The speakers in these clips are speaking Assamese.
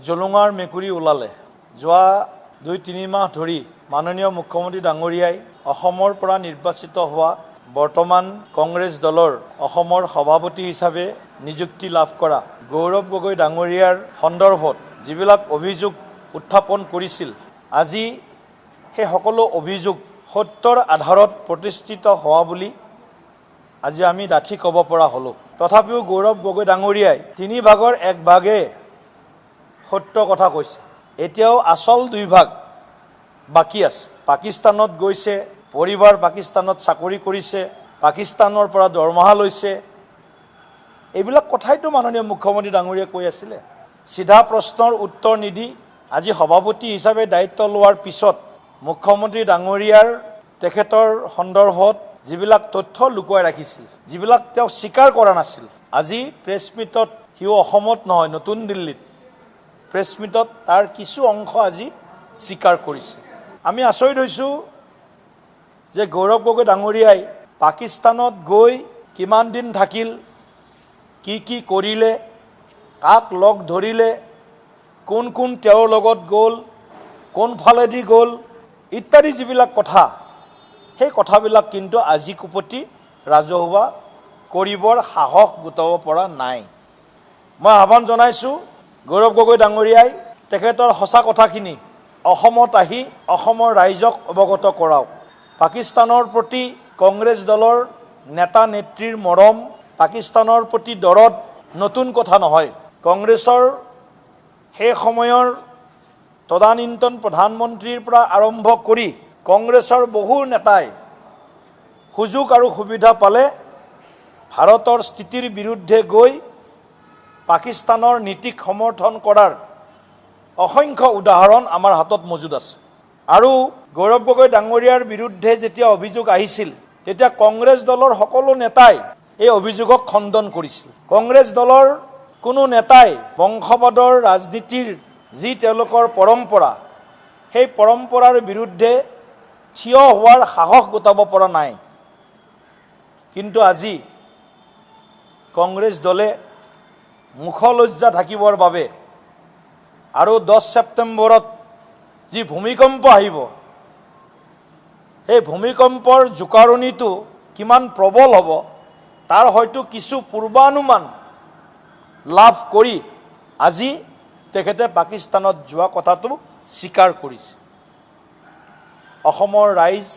জলুঙাৰ মেকুৰী ওলালে। যোৱা 2-3 মাহ ধৰি মাননীয় মুখ্যমন্ত্ৰী ডাঙৰীয়াই অসমৰ পৰা নিৰ্বাচিত হোৱা বৰ্তমান কংগ্ৰেছ দলৰ অসমৰ সভাপতি হিচাপে নিযুক্তি লাভ কৰা গৌৰৱ গগৈ ডাঙৰীয়াৰ সন্দৰ্ভত যিবিলাক অভিযোগ উত্থাপন কৰিছিল, আজি সেই সকলো অভিযোগ সত্যৰ আধাৰত প্ৰতিষ্ঠিত হোৱা বুলি আজি আমি ডাঠি ক'ব পৰা হ'লোঁ। তথাপিও গৌৰৱ গগৈ ডাঙৰীয়াই 3 ভাগৰ 1 ভাগে সত্য কথা কৈছে। এতিয়াও আচল 2 ভাগ বাকী আছে। পাকিস্তানত গৈছে, পৰিবাৰ পাকিস্তানত চাকৰি কৰিছে, পাকিস্তানৰ পৰা দৰমহা লৈছে। এইবিলাক কথাইতো মাননীয় মুখ্যমন্ত্ৰী ডাঙৰীয়াই কৈ আছিলে। চিধা প্ৰশ্নৰ উত্তৰ নিদি আজি সভাপতি হিচাপে দায়িত্ব লোৱাৰ পিছত মুখ্যমন্ত্ৰী ডাঙৰীয়াৰ তেখেতৰ সন্দৰ্ভত যিবিলাক তথ্য লুকুৱাই ৰাখিছিল, যিবিলাক তেওঁ স্বীকাৰ কৰা নাছিল, আজি প্ৰেছ মিটত সিও অসমত নহয় নতুন দিল্লীত প্ৰেছ মিটত তাৰ কিছু অংশ আজি স্বীকাৰ কৰিছে। আমি আচৰিত হৈছোঁ যে গৌৰৱ গগৈ ডাঙৰীয়াই পাকিস্তানত গৈ কিমান দিন থাকিল, কি কৰিলে, কাক লগ ধৰিলে, কোন কোন তেওঁৰ লগত গ'ল, কোনফালেদি গ'ল ইত্যাদি যিবিলাক কথা, সেই কথাবিলাক কিন্তু আজি কুপতি ৰাজহুৱা কৰিবৰ সাহস গোটাব পৰা নাই। মই আহ্বান জনাইছোঁ গৌৰৱ গগৈ ডাঙৰীয়াই তেখেতৰ সঁচা কথাখিনি অসমত আহি অসমৰ ৰাইজক অৱগত কৰাওক। পাকিস্তানৰ প্ৰতি কংগ্ৰেছ দলৰ নেতা নেত্ৰীৰ মৰম, পাকিস্তানৰ প্ৰতি দৰদ নতুন কথা নহয়। কংগ্ৰেছৰ সেই সময়ৰ তদানীন্তন প্ৰধানমন্ত্ৰীৰ পৰা আৰম্ভ কৰি কংগ্ৰেছৰ বহু নেতাই সুযোগ আৰু সুবিধা পালে ভাৰতৰ স্থিতিৰ বিৰুদ্ধে গৈ পাকিস্তানৰ নীতিক সমৰ্থন কৰাৰ অসংখ্য উদাহৰণ আমাৰ হাতত মজুদ আছে। আৰু গৌৰৱ গগৈ ডাঙৰীয়াৰ বিৰুদ্ধে যেতিয়া অভিযোগ আহিছিল, তেতিয়া কংগ্ৰেছ দলৰ সকলো নেতাই এই অভিযোগক খণ্ডন কৰিছিল। কংগ্ৰেছ দলৰ কোনো নেতাই বংশবাদৰ ৰাজনীতিৰ যি তেওঁলোকৰ পৰম্পৰা, সেই পৰম্পৰাৰ বিৰুদ্ধে থিয় হোৱাৰ সাহস গোটাব পৰা নাই। কিন্তু আজি কংগ্ৰেছ দলে মুখলজ্জা ঢাকিবৰ বাবে আৰু 10 ছেপ্টেম্বৰত যি ভূমিকম্প আহিব, সেই ভূমিকম্পৰ জোকাৰণিটো কিমান প্ৰবল হ'ব তাৰ হয়তো কিছু পূৰ্বানুমান লাভ কৰি আজি তেখেতে পাকিস্তানত যোৱা কথাটো স্বীকাৰ কৰিছে। অসমৰ ৰাইজ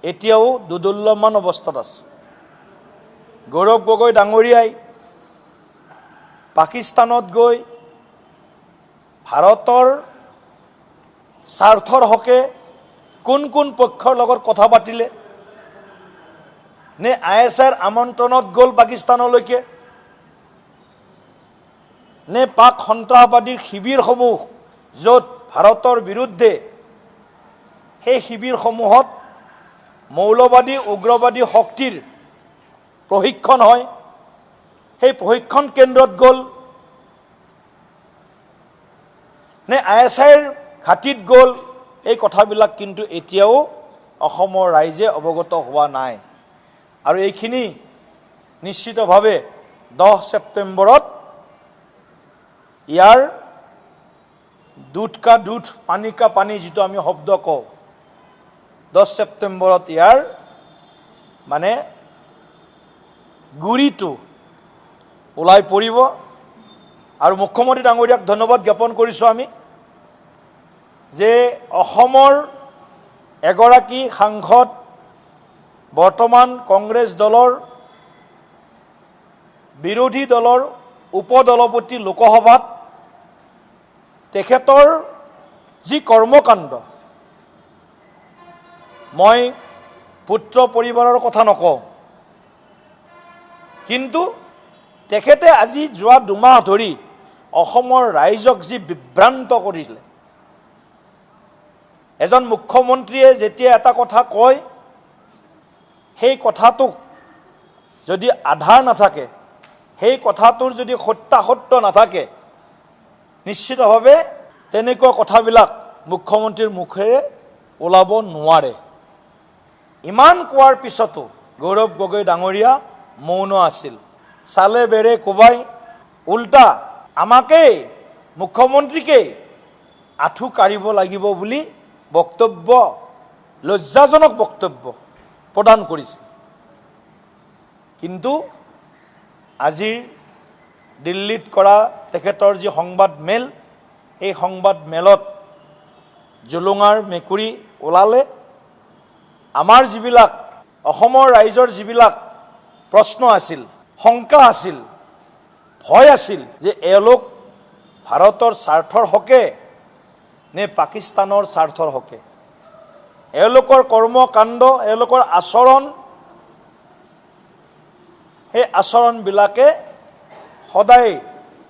এতিয়াও দুদুল্যমান অৱস্থাত আছে। গৌৰৱ গগৈ ডাঙৰীয়াই পাকিস্তানত গৈ ভাৰতৰ স্বাৰ্থৰ হকে কোন কোন পক্ষৰ লগত কথা পাতিলে, নে ISIৰ আমন্ত্ৰণত গ'ল পাকিস্তানলৈকে, নে পাক সন্ত্ৰাসবাদীৰ শিবিৰসমূহ য'ত ভাৰতৰ বিৰুদ্ধে সেই শিবিৰসমূহত মৌলবাদী উগ্ৰবাদী শক্তিৰ প্ৰশিক্ষণ হয়, সেই প্ৰশিক্ষণ কেন্দ্ৰত গ'ল, নে ISIৰ ঘাটিত গ'ল, এই কথাবিলাক কিন্তু এতিয়াও অসমৰ ৰাইজে অৱগত হোৱা নাই। আৰু এইখিনি নিশ্চিতভাৱে 10 ছেপ্টেম্বৰত ইয়াৰ দুধ কা দুধ পানী কা পানী যিটো আমি শব্দ কওঁ, 10 ছেপ্টেম্বৰত ইয়াৰ মানে গুৰিটো ওলাই পৰিব। আৰু মুখ্যমন্ত্ৰী ডাঙৰীয়াক ধন্যবাদ জ্ঞাপন কৰিছোঁ আমি যে অসমৰ এগৰাকী সাংসদ বৰ্তমান কংগ্ৰেছ দলৰ বিৰোধী দলৰ উপদলপতি লোকসভাত তেখেতৰ যি কৰ্মকাণ্ড, মই পুত্ৰ পৰিবাৰৰ কথা নকওঁ, কিন্তু তেখেতে আজি যোৱা 2 মাহ ধৰি অসমৰ ৰাইজক যি বিভ্ৰান্ত কৰিলে, এজন মুখ্যমন্ত্ৰীয়ে যেতিয়া এটা কথা কয়, সেই কথাটোক যদি আধাৰ নাথাকে, সেই কথাটোৰ যদি সত্যাসত্য নাথাকে, নিশ্চিতভাৱে তেনেকুৱা কথাবিলাক মুখ্যমন্ত্ৰীৰ মুখেৰে ওলাব নোৱাৰে। ইমান কোৱাৰ পিছতো গৌৰৱ গগৈ ডাঙৰীয়া মৌন আছিল। চালে বেৰে কোবাই উল্টা আমাকেই মুখ্যমন্ত্ৰীকে আঁঠু কাঢ়িব লাগিব বুলি বক্তব্য, লজ্জাজনক বক্তব্য প্ৰদান কৰিছে। কিন্তু আজিৰ দিল্লীত কৰা তেখেতৰ যি সংবাদ মেল, এই সংবাদ মেলত জুলুঙাৰ মেকুৰী ওলালে। আমাৰ যিবিলাক অসমৰ ৰাইজৰ যিবিলাক প্ৰশ্ন আছিল, শংকা আছিল, ভয় আছিল যে এওঁলোক ভাৰতৰ স্বাৰ্থৰ হকে নে পাকিস্তানৰ স্বাৰ্থৰ হকে, এওঁলোকৰ কৰ্মকাণ্ড, এওঁলোকৰ আচৰণ, সেই আচৰণবিলাকে সদায়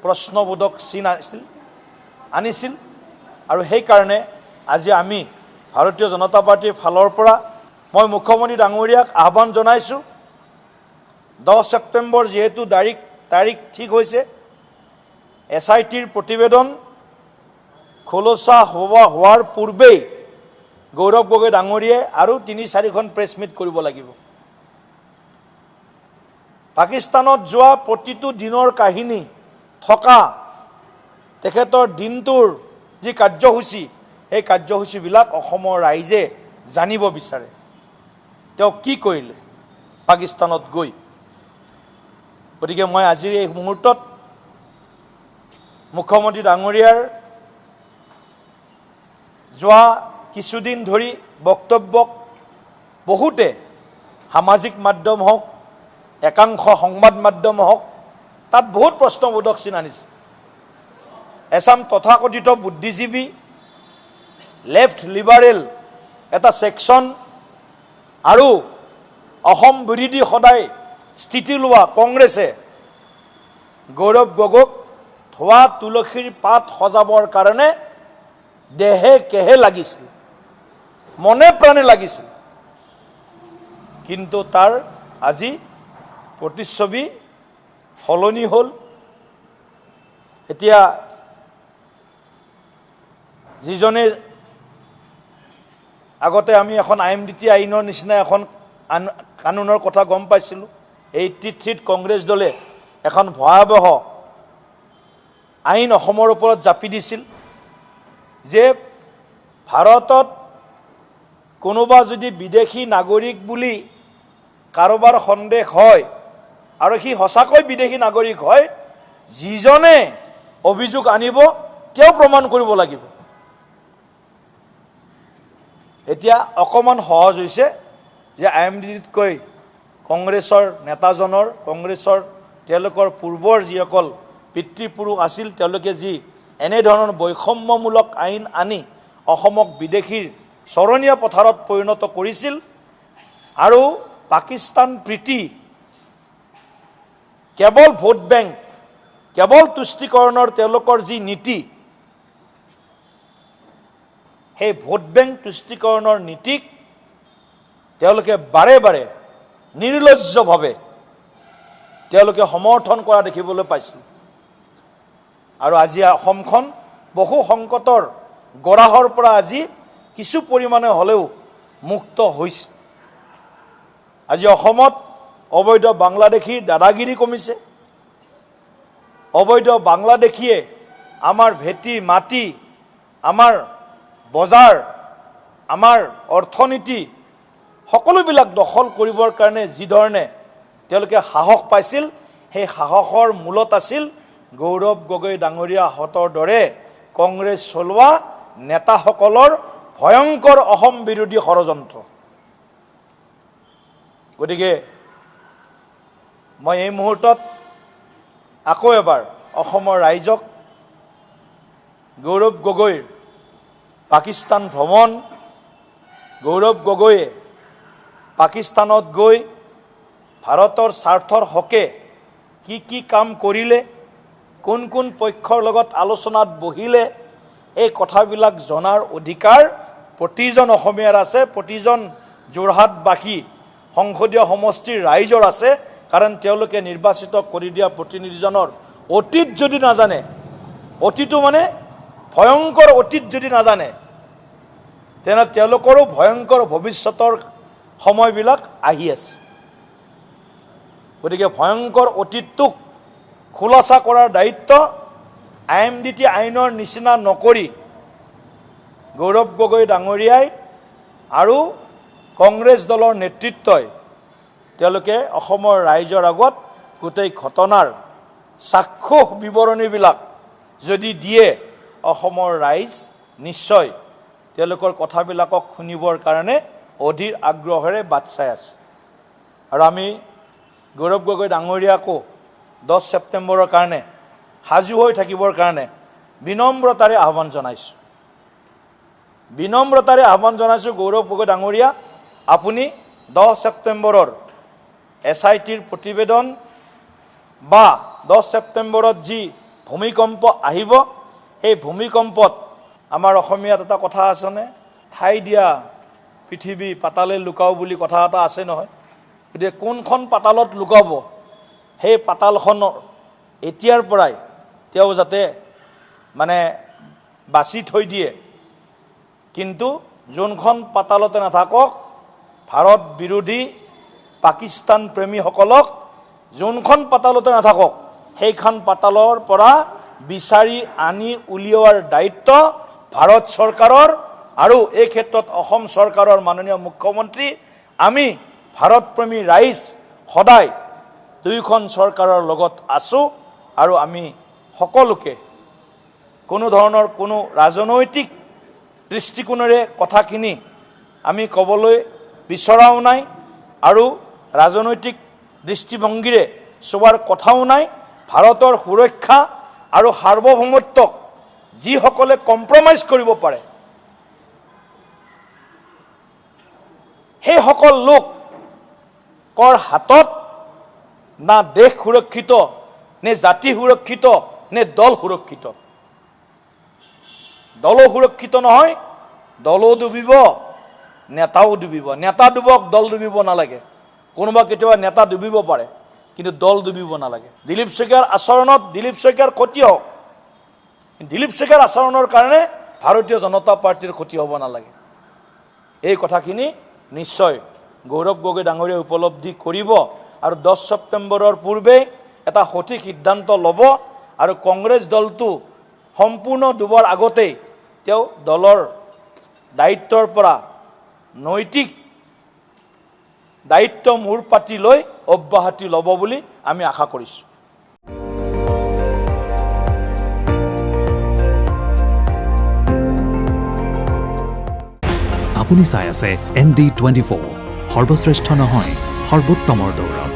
প্ৰশ্নবোধক চিন আনিছিল। আৰু সেইকাৰণে আজি আমি ভাৰতীয় জনতা পাৰ্টীৰ ফালৰ পৰা মই মুখ্যমন্ত্ৰী ডাঙৰীয়াক আহ্বান জনাইছোঁ, 10 ছেপ্টেম্বৰ যিহেতু তাৰিখ ঠিক হৈছে, SITৰ প্ৰতিবেদন খোলসা হোৱাৰ পূৰ্বেই গৌৰৱ গগৈ ডাঙৰীয়াই আৰু 3-4খন প্ৰেছ মিট কৰিব লাগিব। পাকিস্তানত যোৱা প্ৰতিটো দিনৰ কাহিনী থকা তেখেতৰ দিনটোৰ যি কাৰ্যসূচী, সেই কাৰ্যসূচীবিলাক অসমৰ ৰাইজে জানিব বিচাৰে। তেওঁ কি কৰিলে পাকিস্তানত গৈ। গতিকে মই আজিৰ এই মুহূৰ্তত মুখ্যমন্ত্ৰী ডাঙৰীয়াৰ যোৱা কিছুদিন ধৰি বক্তব্যক বহুতে সামাজিক মাধ্যম হওক, একাংশ সংবাদ মাধ্যম হওক, তাত বহুত প্ৰশ্নবোধক চিন আনিছে। এছাম তথাকথিত বুদ্ধিজীৱী, লেফ্ট লিবাৰেল এটা ছেকশ্যন আৰু অসম বিৰোধী সদায় স্থিতি লোৱা কংগ্ৰেছে গৌৰৱ গগৈক ধোৱা তুলসীৰ পাত সজাবৰ কাৰণে দেহে কেহে লাগিছিল, মনে প্ৰাণে লাগিছিল। কিন্তু তাৰ আজি প্ৰতিচ্ছবি সলনি হ'ল। এতিয়া যিজনে আগতে আমি এখন IMDT আইনৰ নিচিনা এখন কানুনৰ কথা গম পাইছিলোঁ, 83ত কংগ্ৰেছ দলে এখন ভয়াৱহ আইন অসমৰ ওপৰত জাপি দিছিল যে ভাৰতত কোনোবা যদি বিদেশী নাগৰিক বুলি কাৰোবাৰ সন্দেহ হয় আৰু সি সঁচাকৈ বিদেশী নাগৰিক হয়, যিজনে অভিযোগ আনিব তেওঁ প্ৰমাণ কৰিব লাগিব। এতিয়া অকণমান সহজ হৈছে যে IMDTতকৈ কংগ্ৰেছৰ নেতাজনৰ, কংগ্ৰেছৰ তেওঁলোকৰ পূৰ্বৰ যিসকল পিতৃপুৰুষ আছিল, তেওঁলোকে যি এনেধৰণৰ বৈষম্যমূলক আইন আনি অসমক বিদেশীৰ চৰণীয়া পথাৰত পৰিণত কৰিছিল আৰু পাকিস্তান প্ৰীতি, কেৱল ভোট বেংক, কেৱল তুষ্টিকৰণৰ তেওঁলোকৰ যি নীতি, সেই ভোট বেংক তুষ্টিকৰণৰ নীতিক তেওঁলোকে বাৰে বাৰে নিৰ্লজ্জভাৱে তেওঁলোকে সমৰ্থন কৰা দেখিবলৈ পাইছিল। আৰু আজি অসমখন বহু সংকটৰ গৰাহৰ পৰা আজি কিছু পৰিমাণে হ'লেও মুক্ত হৈছে। আজি অসমত অবৈধ বাংলাদেশীৰ দাদাগিৰি কমিছে। অবৈধ বাংলাদেশীয়ে আমাৰ ভেটি মাটি, আমাৰ বজাৰ, আমাৰ অৰ্থনীতি সকলোবিলাক দখল কৰিবৰ কাৰণে যি ধৰণে তেওঁলোকে সাহস পাইছিল, সেই সাহসৰ মূলত আছিল গৌৰৱ গগৈ ডাঙৰীয়াহঁতৰ দৰে কংগ্ৰেছ চলোৱা নেতাসকলৰ ভয়ংকৰ অসম বিৰোধী ষড়যন্ত্ৰ। গতিকে মই এই মুহূৰ্তত আকৌ এবাৰ অসমৰ ৰাইজক গৌৰৱ গগৈৰ পাকিস্তান ভ্ৰমণ, গৌৰৱ গগৈয়ে পাকিস্তানত গৈ ভাৰতৰ স্বাৰ্থৰ হকে কি কি কাম কৰিলে, কোন কোন পক্ষৰ লগত আলোচনাত বহিলে, এই কথাবিলাক জনাৰ অধিকাৰ প্ৰতিজন অসমীয়াৰ আছে, প্ৰতিজন যোৰহাটবাসী সংসদীয় সমষ্টিৰ ৰাইজৰ আছে। কাৰণ তেওঁলোকে নিৰ্বাচিত কৰি দিয়া প্ৰতিনিধিজনৰ অতীত যদি নাজানে, অতীতটো মানে ভয়ংকৰ অতীত যদি নাজানে, তেনে তেওঁলোকৰো ভয়ংকৰ ভৱিষ্যতৰ সময়বিলাক আহি আছে। গতিকে ভয়ংকৰ অতীতটোক খোলাচা কৰাৰ দায়িত্ব IMDT আইনৰ নিচিনা নকৰি গৌৰৱ গগৈ ডাঙৰীয়াই আৰু কংগ্ৰেছ দলৰ নেতৃত্বই তেওঁলোকে অসমৰ ৰাইজৰ আগত গোটেই ঘটনাৰ সাক্ষ্য বিৱৰণীবিলাক যদি দিয়ে অসমৰ ৰাইজ নিশ্চয় তেওঁলোকৰ কথাবিলাকক শুনিবৰ কাৰণে অধীৰ আগ্ৰহেৰে বাট চাই আছে। আৰু আমি গৌৰৱ গগৈ ডাঙৰীয়াকো 10 ছেপ্টেম্বৰৰ কাৰণে সাজু হৈ থাকিবৰ কাৰণে বিনম্ৰতাৰে আহ্বান জনাইছোঁ। গৌৰৱ গগৈ ডাঙৰীয়া, আপুনি 10 ছেপ্টেম্বৰৰ SITৰ প্ৰতিবেদন বা 10 ছেপ্টেম্বৰত যি ভূমিকম্প আহিব, সেই ভূমিকম্পত আমাৰ অসমীয়াত এটা কথা আছেনে, ঠাই দিয়া পৃথিৱী পাতালে লুকাও বুলি কথা এটা আছে নহয়। গতিকে কোনখন পাতালত লুকাব, সেই পাতালখনৰ এতিয়াৰ পৰাই তেওঁ যাতে বাছি থৈ দিয়ে। কিন্তু যোনখন পাতালতে নাথাকক, ভাৰত বিৰোধী পাকিস্তান প্ৰেমীসকলক যোনখন পাতালতে নাথাকক, সেইখন পাতালৰ পৰা বিচাৰি আনি উলিওৱাৰ দায়িত্ব ভাৰত চৰকাৰৰ আৰু এই ক্ষেত্ৰত অসম চৰকাৰৰ মাননীয় মুখ্যমন্ত্ৰী, আমি ভাৰতপ্ৰেমী ৰাইজ সদায় দুয়োখন চৰকাৰৰ লগত আছোঁ। আৰু আমি সকলোকে কোনো ধৰণৰ কোনো ৰাজনৈতিক দৃষ্টিকোণেৰে কথাখিনি আমি ক'বলৈ বিচৰাও নাই আৰু ৰাজনৈতিক দৃষ্টিভংগীৰে চোৱাৰ কথাও নাই। ভাৰতৰ সুৰক্ষা আৰু সাৰ্বভৌমত্বক যিসকলে কম্প্ৰমাইজ কৰিব পাৰে, সেইসকল লোকৰ হাতত না দেশ সুৰক্ষিত, নে জাতি সুৰক্ষিত, নে দল সুৰক্ষিত। দলো সুৰক্ষিত নহয়, দলো ডুবিব, নেতাও ডুবিব। নেতা ডুবক, দল ডুবিব নালাগে। কোনোবা কেতিয়াবা নেতা ডুবিব পাৰে, কিন্তু দল ডুবিব নালাগে। দিলীপ শইকীয়াৰ আচৰণত দিলীপ শইকীয়াৰ ক্ষতি হওক, দিলীপ শইকীয়াৰ আচৰণৰ কাৰণে ভাৰতীয় জনতা পাৰ্টিৰ ক্ষতি হ'ব নালাগে। এই কথাখিনি নিশ্চয় গৌৰৱ গগৈ ডাঙৰীয়াই উপলব্ধি কৰিব আৰু 10 ছেপ্টেম্বৰৰ পূৰ্বে এটা সঠিক সিদ্ধান্ত ল'ব। আৰু কংগ্ৰেছ দলটো সম্পূৰ্ণ ডুবৰ আগতেই তেওঁ দলৰ দায়িত্বৰ পৰা নৈতিক দায়িত্ব মূৰ পাতি লৈ অব্যাহতি ল'ব বুলি আমি আশা কৰিছোঁ। আপুনি চাই আছে ND24, সৰ্বশ্ৰেষ্ঠ নহয় সৰ্বোত্তমৰ দৌৰ।